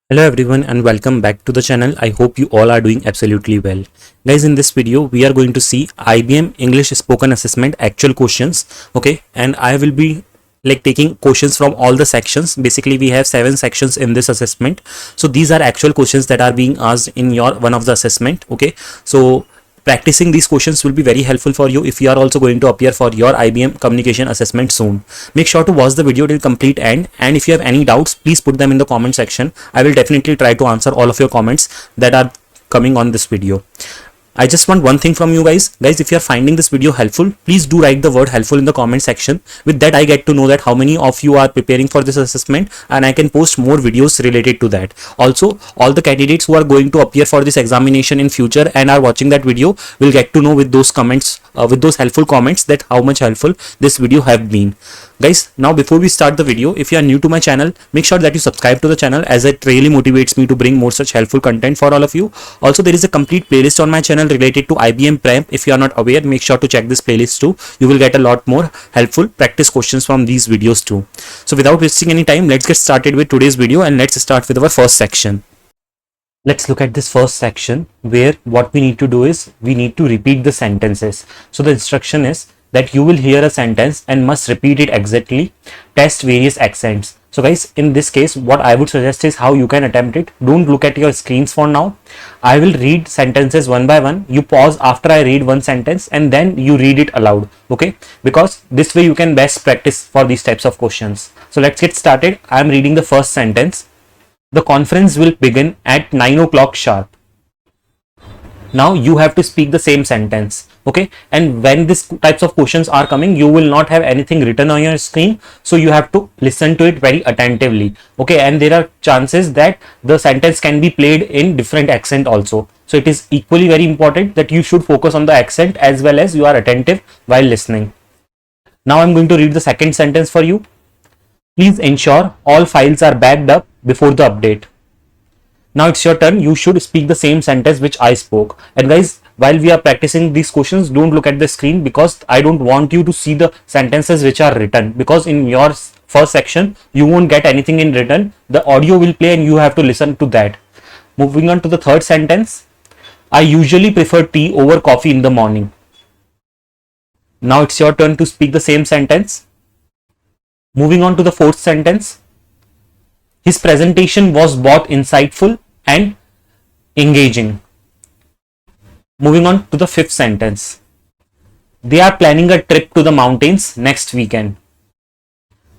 Hello everyone and welcome back to the channel. I hope you all are doing absolutely well. Guys, in this video we are going to see IBM English Spoken Assessment actual questions. Okay, and I will be taking questions from all the sections. Basically we have 7 sections in this assessment. So these are actual questions that are being asked in your one of the assessment. Okay, so practicing these questions will be very helpful for you if you are also going to appear for your IBM communication assessment soon. Make sure to watch the video till complete end, and if you have any doubts, please put them in the comment section. I will definitely try to answer all of your comments that are coming on this video. I just want one thing from you guys. If you are finding this video helpful, please do write the word helpful in the comment section. With that, I get to know that how many of you are preparing for this assessment, and I can post more videos related to that. Also, all the candidates who are going to appear for this examination in future and are watching that video will get to know with those comments, with those helpful comments, that how much helpful this video have been. Guys, now before we start the video, if you are new to my channel, make sure that you subscribe to the channel, as it really motivates me to bring more such helpful content for all of you. Also, there is a complete playlist on my channel related to IBM Prep. If you are not aware, make sure to check this playlist too. You will get a lot more helpful practice questions from these videos too. So without wasting any time, let's get started with today's video, and let's start with our first section. Let's look at this first section, where what we need to do is we need to repeat the sentences. So the instruction is that you will hear a sentence and must repeat it exactly. Test various accents. So guys, in this case, what I would suggest is how you can attempt it. Don't look at your screens for now. I will read sentences one by one. You pause after I read one sentence and then you read it aloud. Okay, because this way you can best practice for these types of questions. So let's get started. I am reading the first sentence. The conference will begin at 9 o'clock sharp. Now you have to speak the same sentence. Okay, and when these types of questions are coming, you will not have anything written on your screen, so you have to listen to it very attentively. Okay, and there are chances that the sentence can be played in different accent also, so it is equally very important that you should focus on the accent as well as you are attentive while listening. Now I'm going to read the second sentence for you. Please ensure all files are backed up before the update. Now it's your turn. You should speak the same sentence which I spoke. And guys, while we are practicing these questions, don't look at the screen, because I don't want you to see the sentences which are written, because in your first section you won't get anything in written. The audio will play and you have to listen to that. Moving on to the third sentence. I usually prefer tea over coffee in the morning. Now it's your turn to speak the same sentence. Moving on to the fourth sentence. His presentation was both insightful and engaging. Moving on to the fifth sentence. They are planning a trip to the mountains next weekend.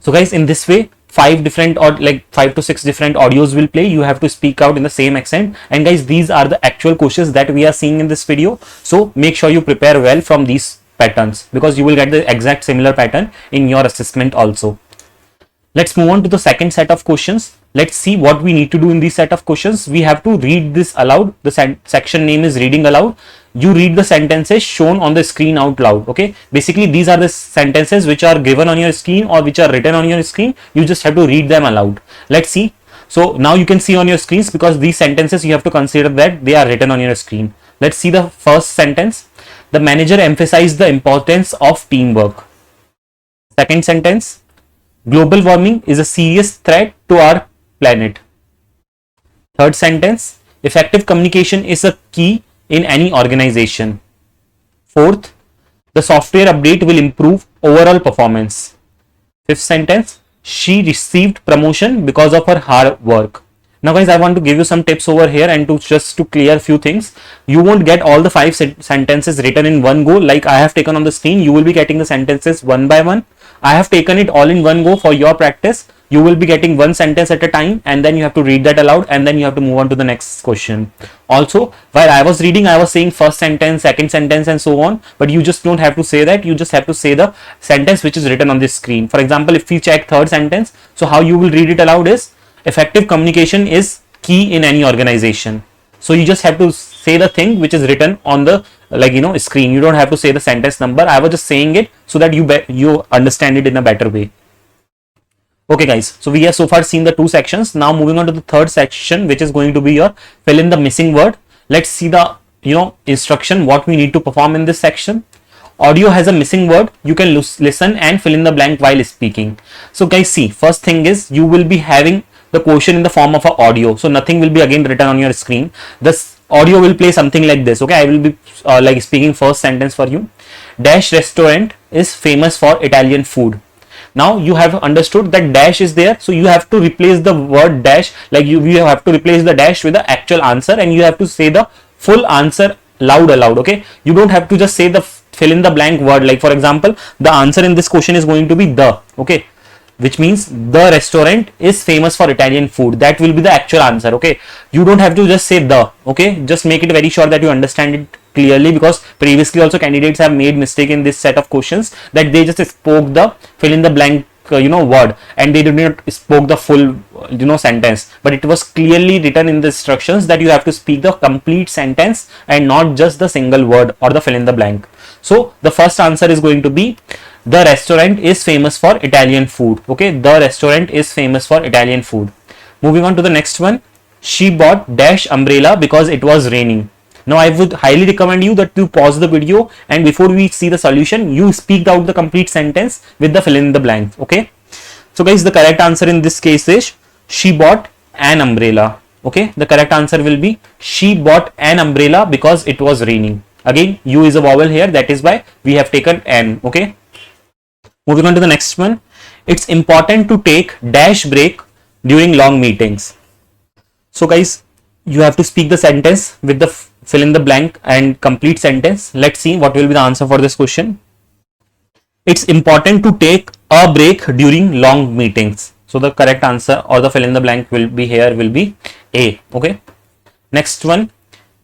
So guys, in this way, 5 to 6 different audios will play. You have to speak out in the same accent. And guys, these are the actual questions that we are seeing in this video. So make sure you prepare well from these patterns, because you will get the exact similar pattern in your assessment also. Let's move on to the second set of questions. Let's see what we need to do in this set of questions. We have to read this aloud. The section name is reading aloud. You read the sentences shown on the screen out loud. Okay, basically these are the sentences which are given on your screen or which are written on your screen. You just have to read them aloud. Let's see. So now you can see on your screens, because these sentences you have to consider that they are written on your screen. Let's see the first sentence. The manager emphasized the importance of teamwork. Second sentence. Global warming is a serious threat to our planet. Third sentence. Effective communication is a key in any organization. Fourth. The software update will improve overall performance. Fifth sentence. She received promotion because of her hard work. Now guys, I want to give you some tips over here, and to clear a few things. You won't get all the 5 sentences written in one go like I have taken on the screen. You will be getting the sentences one by one. I have taken it all in one go for your practice. You will be getting one sentence at a time, and then you have to read that aloud, and then you have to move on to the next question. Also, while I was reading, I was saying first sentence, second sentence, and so on, but you just don't have to say that. You just have to say the sentence which is written on this screen. For example, if we check third sentence, so how you will read it aloud is, effective communication is key in any organization. So you just have to say the thing which is written on the screen. You don't have to say the sentence number. I was just saying it so that you understand it in a better way. Okay guys, so we have so far seen the 2 sections. Now moving on to the third section, which is going to be your fill in the missing word. Let's see the instruction what we need to perform in this section. Audio has a missing word. You can listen and fill in the blank while speaking. So guys, see, first thing is you will be having the question in the form of a audio. So nothing will be again written on your screen. This audio will play something like this. Okay, I will be like speaking first sentence for you. Dash restaurant is famous for Italian food. Now you have understood that dash is there, so you have to replace the word dash, like you have to replace the dash with the actual answer, and you have to say the full answer aloud. Okay, you don't have to just say the fill in the blank word. Like for example, the answer in this question is going to be the, okay, which means the restaurant is famous for Italian food. That will be the actual answer. Okay, you don't have to just say the, okay, just make it very sure that you understand it clearly, because previously also candidates have made mistake in this set of questions, that they just spoke the fill in the blank word, and they did not spoke the full sentence. But it was clearly written in the instructions that you have to speak the complete sentence and not just the single word or the fill in the blank. So the first answer is going to be the restaurant is famous for Italian food. Okay, the restaurant is famous for Italian food. Moving on to the next one. She bought dash umbrella because it was raining. Now I would highly recommend you that you pause the video, and before we see the solution, you speak out the complete sentence with the fill in the blank. Okay, so guys, the correct answer in this case is she bought an umbrella. Okay, the correct answer will be she bought an umbrella because it was raining. Again, U is a vowel here, that is why we have taken an. Okay, moving on to the next one. It's important to take dash break during long meetings. So guys, you have to speak the sentence with the fill in the blank and complete sentence. Let's see what will be the answer for this question. It's important to take a break during long meetings. So the correct answer or the fill in the blank will be here, will be A. Okay, next one.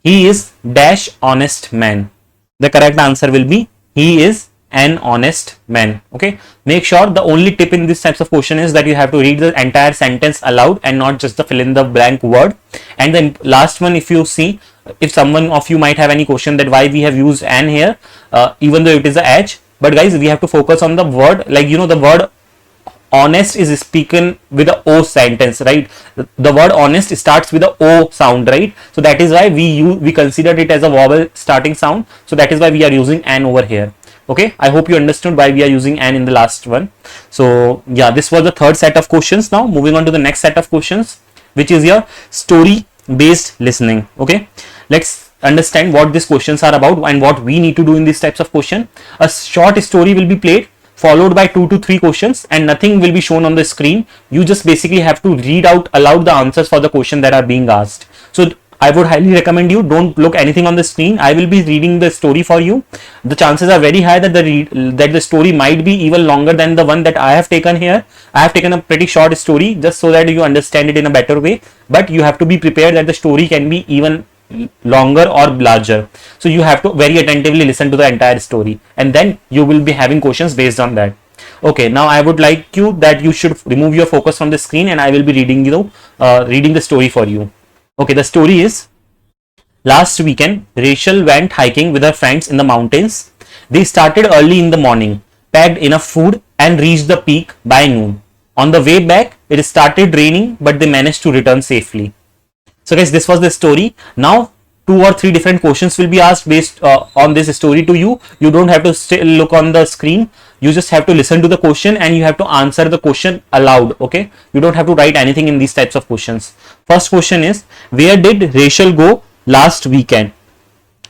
He is dash honest man. The correct answer will be he is an honest man. Okay, make sure the only tip in this types of question is that you have to read the entire sentence aloud and not just the fill in the blank word. And then last one, if you see, if someone of you might have any question that why we have used an here, even though it is a H, but guys, we have to focus on the word, like the word honest is spoken with a O sentence, right? The word honest starts with a O sound, right? So that is why we considered it as a vowel starting sound. So that is why we are using an over here. Okay, I hope you understood why we are using an in the last one. So yeah, this was the third set of questions. Now moving on to the next set of questions, which is your story based listening. Okay, let's understand what these questions are about and what we need to do in these types of question. A short story will be played, followed by 2 to 3 questions, and nothing will be shown on the screen. You just basically have to read out aloud the answers for the question that are being asked. So I would highly recommend you don't look anything on the screen. I will be reading the story for you. The chances are very high that the story might be even longer than the one that I have taken here. I have taken a pretty short story just so that you understand it in a better way, but you have to be prepared that the story can be even longer or larger. So you have to very attentively listen to the entire story, and then you will be having questions based on that. Okay, now I would like you that you should remove your focus from the screen, and I will be reading reading the story for you. Okay, the story is: last weekend, Rachel went hiking with her friends in the mountains. They started early in the morning, packed enough food, and reached the peak by noon. On the way back, it started raining, but they managed to return safely. So guys, this was the story. Now 2 or 3 different questions will be asked based on this story to you. You don't have to still look on the screen. You just have to listen to the question and you have to answer the question aloud. Okay, you don't have to write anything in these types of questions. First question is, where did Rachel go last weekend?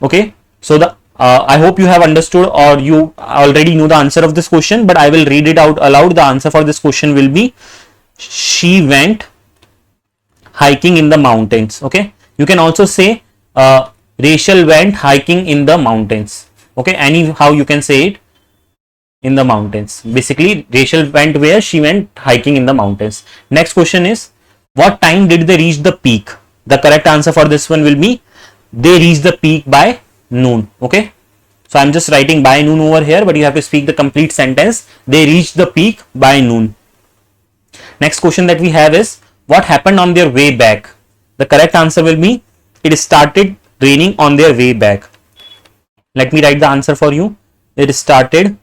Okay, so the I hope you have understood or you already know the answer of this question, but I will read it out aloud. The answer for this question will be, she went hiking in the mountains. Okay, you can also say Rachel went hiking in the mountains. Okay, anyhow you can say it, in the mountains. Basically, Rachel went where? She went hiking in the mountains. Next question is, what time did they reach the peak? The correct answer for this one will be, they reached the peak by noon. Okay, so I'm just writing by noon over here, but you have to speak the complete sentence. They reached the peak by noon. Next question that we have is, what happened on their way back? The correct answer will be, it started raining on their way back. Let me write the answer for you. It started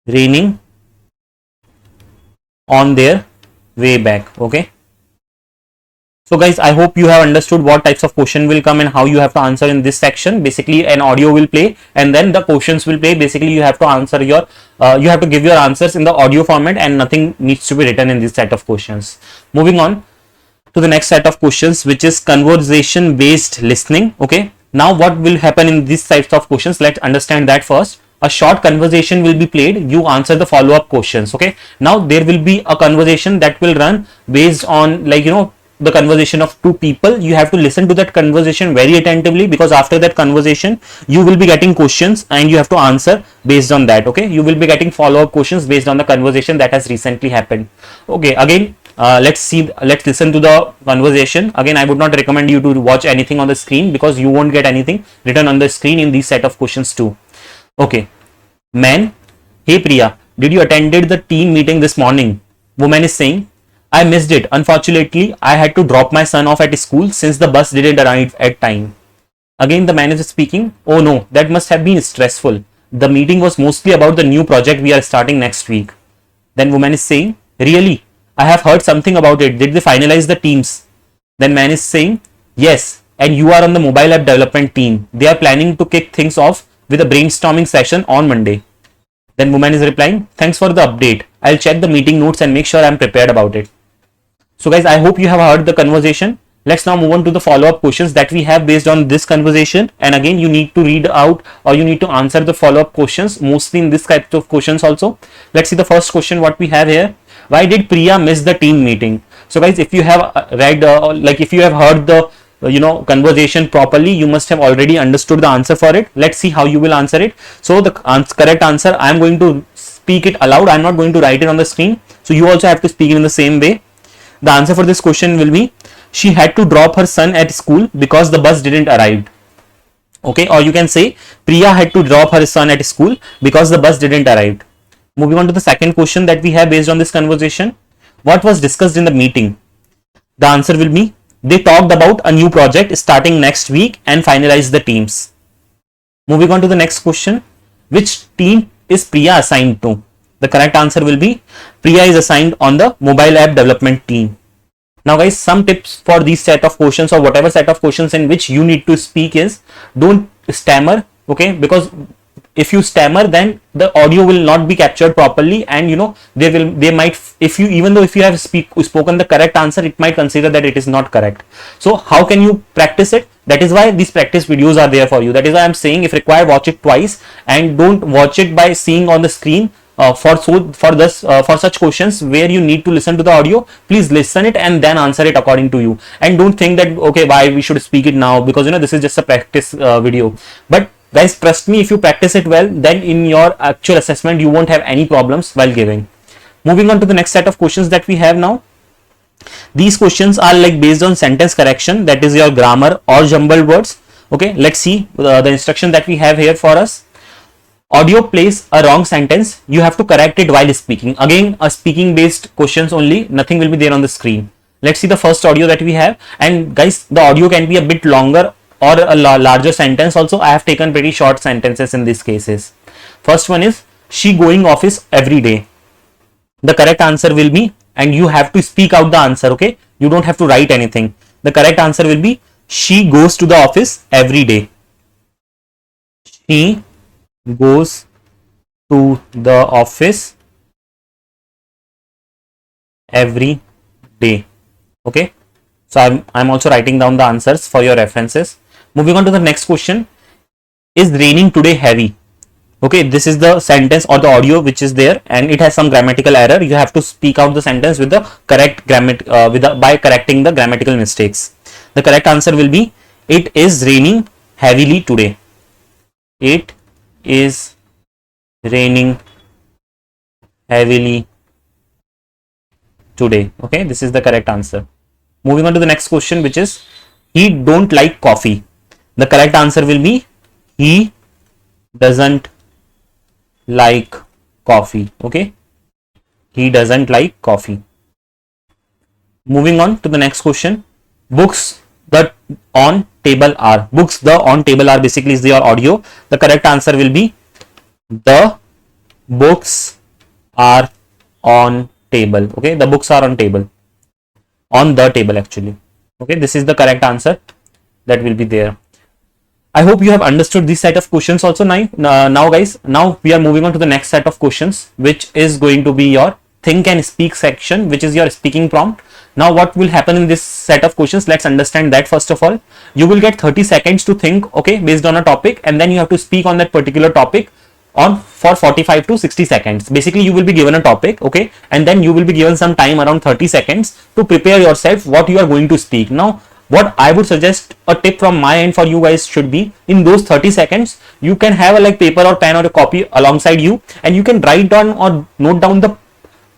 raining on their way back. Okay, so guys, I hope you have understood what types of question will come and how you have to answer in this section. Basically, an audio will play and then the questions will play. Basically, you have to answer your you have to give your answers in the audio format and nothing needs to be written in this set of questions. Moving on, to the next set of questions, which is conversation based listening. Okay, now what will happen in these types of questions? Let's understand that first. A short conversation will be played, you answer the follow up questions. Okay, now there will be a conversation that will run based on, like, the conversation of two people. You have to listen to that conversation very attentively, because after that conversation you will be getting questions and you have to answer based on that. Okay, you will be getting follow up questions based on the conversation that has recently happened. Okay, again, let's listen to the conversation. Again, I would not recommend you to watch anything on the screen, because you won't get anything written on the screen in these set of questions too. Okay, man, hey Priya, did you attended the team meeting this morning? Woman is saying, I missed it. Unfortunately, I had to drop my son off at school since the bus didn't arrive at time. Again, the manager speaking, oh no, that must have been stressful. The meeting was mostly about the new project we are starting next week. Then woman is saying, really? I have heard something about it. Did they finalize the teams? Then man is saying, yes, and you are on the mobile app development team. They are planning to kick things off with a brainstorming session on Monday. Then woman is replying, thanks for the update. I'll check the meeting notes and make sure I'm prepared about it. So guys, I hope you have heard the conversation. Let's now move on to the follow-up questions that we have based on this conversation. And again, you need to read out, or you need to answer the follow-up questions, mostly in this type of questions also. Let's see the first question what we have here. Why did Priya miss the team meeting? So guys, if you have read, if you have heard the conversation properly, you must have already understood the answer for it. Let's see how you will answer it. So the correct answer, I am going to speak it aloud. I am not going to write it on the screen. So you also have to speak it in the same way. The answer for this question will be, she had to drop her son at school because the bus didn't arrive. Okay, or you can say Priya had to drop her son at school because the bus didn't arrive. Moving on to the second question that we have based on this conversation. What was discussed in the meeting? The answer will be, they talked about a new project starting next week and finalized the teams. Moving on to the next question. Which team is Priya assigned to? The correct answer will be, Priya is assigned on the mobile app development team. Now guys, some tips for these set of questions, or whatever set of questions in which you need to speak, is don't stammer. Okay, because if you stammer, then the audio will not be captured properly, and they might, if you have spoken the correct answer, it might consider that it is not correct. So how can you practice it? That is why these practice videos are there for you. That is why I'm saying, if required, watch it twice, and don't watch it by seeing on the screen. For such questions where you need to listen to the audio, please listen it and then answer it according to you. And don't think that, okay, why we should speak it now, because this is just a practice video. But guys, trust me, if you practice it well, then in your actual assessment you won't have any problems while giving. Moving on to the next set of questions that we have now. These questions are like based on sentence correction, that is your grammar or jumbled words. Okay, let's see the instruction that we have here for us. Audio plays a wrong sentence, you have to correct it while speaking. Again, a speaking based questions only, nothing will be there on the screen. Let's see the first audio that we have. And guys, the audio can be a bit longer or a larger sentence also. I have taken pretty short sentences in these cases. First one is, she going office every day. The correct answer will be, and you have to speak out the answer. Okay, you don't have to write anything. The correct answer will be, she goes to the office every day. She goes to the office every day. Okay, so I'm also writing down the answers for your references. Moving on to the next question. Is raining today heavy? Okay, this is the sentence or the audio which is there, and it has some grammatical error. You have to speak out the sentence with the correct by correcting the grammatical mistakes. The correct answer will be, it is raining heavily today. It is raining heavily today. Okay, this is the correct answer. Moving on to the next question, which is, he don't like coffee. The correct answer will be, he doesn't like coffee. Okay, he doesn't like coffee. Moving on to the next question. Books the on table are. Books the on table are basically is your audio. The correct answer will be, the books are on table. Okay, the books are on table. On the table actually. Okay, this is the correct answer that will be there. I hope you have understood this set of questions also now guys. Now we are moving on to the next set of questions, which is going to be your think and speak section, which is your speaking prompt. Now what will happen in this set of questions? Let's understand that. First of all, you will get 30 seconds to think, okay, based on a topic, and then you have to speak on that particular topic on for 45 to 60 seconds. Basically, you will be given a topic, okay, and then you will be given some time around 30 seconds to prepare yourself what you are going to speak. Now, what I would suggest, a tip from my end for you guys should be, in those 30 seconds, you can have a like paper or pen or a copy alongside you, and you can write down or note down the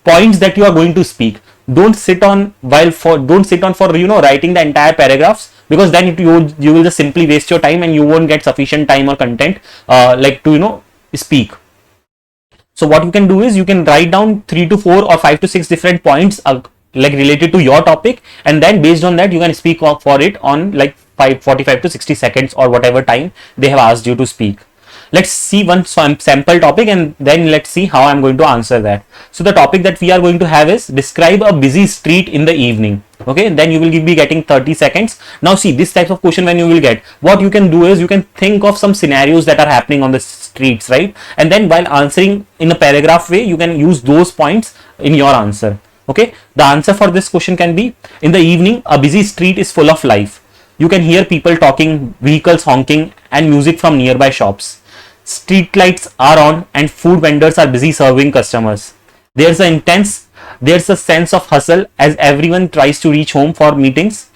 points that you are going to speak. Don't sit on for writing the entire paragraphs, because then you will just simply waste your time and you won't get sufficient time or content to speak. So what you can do is you can write down 3 to 4 or 5 to 6 different points like related to your topic, and then based on that you can speak for it on like 45 to 60 seconds or whatever time they have asked you to speak. Let's see one sample topic and then let's see how I'm going to answer that. So the topic that we are going to have is describe a busy street in the evening. Okay, then you will be getting 30 seconds. Now see, this type of question when you will get, what you can do is you can think of some scenarios that are happening on the streets, right? And then while answering in a paragraph way, you can use those points in your answer. Okay, the answer for this question can be, in the evening, a busy street is full of life. You can hear people talking, vehicles honking, and music from nearby shops. Street lights are on and food vendors are busy serving customers. There's a sense of hustle as everyone tries to reach home for meetings.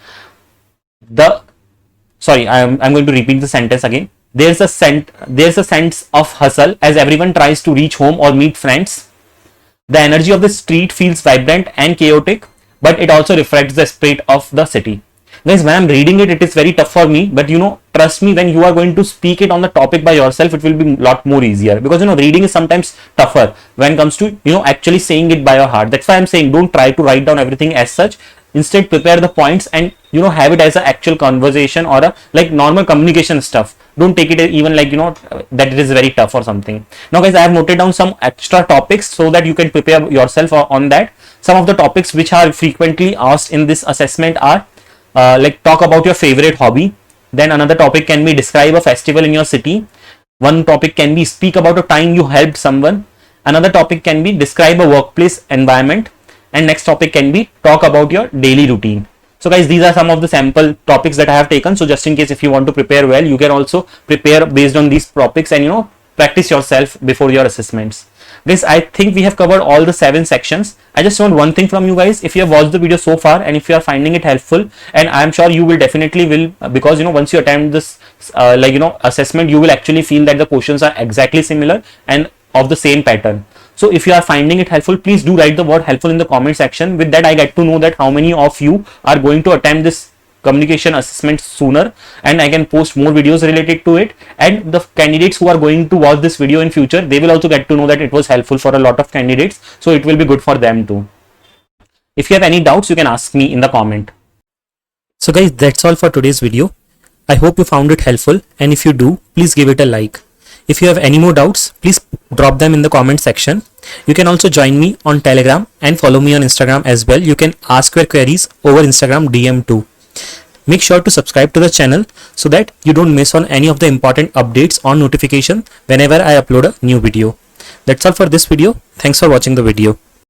I'm going to repeat the sentence again. There's a sense of hustle as everyone tries to reach home or meet friends. The energy of the street feels vibrant and chaotic, but it also reflects the spirit of the city. Guys, when I'm reading it, it is very tough for me, but trust me, when you are going to speak it on the topic by yourself, it will be a lot more easier, because reading is sometimes tougher when it comes to actually saying it by your heart. That's why I'm saying don't try to write down everything as such. Instead, prepare the points and have it as an actual conversation or a like normal communication stuff. Don't take it even like that it is very tough or something. Now guys, I have noted down some extra topics so that you can prepare yourself on that. Some of the topics which are frequently asked in this assessment are like talk about your favorite hobby. Then another topic can be describe a festival in your city. One topic can be speak about a time you helped someone. Another topic can be describe a workplace environment. And next topic can be talk about your daily routine. So guys, these are some of the sample topics that I have taken. So just in case if you want to prepare well, you can also prepare based on these topics and practice yourself before your assessments. Guys, I think we have covered all the 7 sections. I just want one thing from you guys. If you have watched the video so far and if you are finding it helpful, and I am sure you will definitely will, because once you attempt this assessment, you will actually feel that the questions are exactly similar and of the same pattern. So if you are finding it helpful, please do write the word helpful in the comment section. With that, I get to know that how many of you are going to attempt this communication assessment sooner, and I can post more videos related to it. And the candidates who are going to watch this video in future, they will also get to know that it was helpful for a lot of candidates. So it will be good for them too. If you have any doubts, you can ask me in the comment. So guys, that's all for today's video. I hope you found it helpful, and if you do, please give it a like. If you have any more doubts, please drop them in the comment section. You can also join me on Telegram and follow me on Instagram as well. You can ask your queries over Instagram DM too. Make sure to subscribe to the channel so that you don't miss on any of the important updates or notification whenever I upload a new video. That's all for this video. Thanks for watching the video.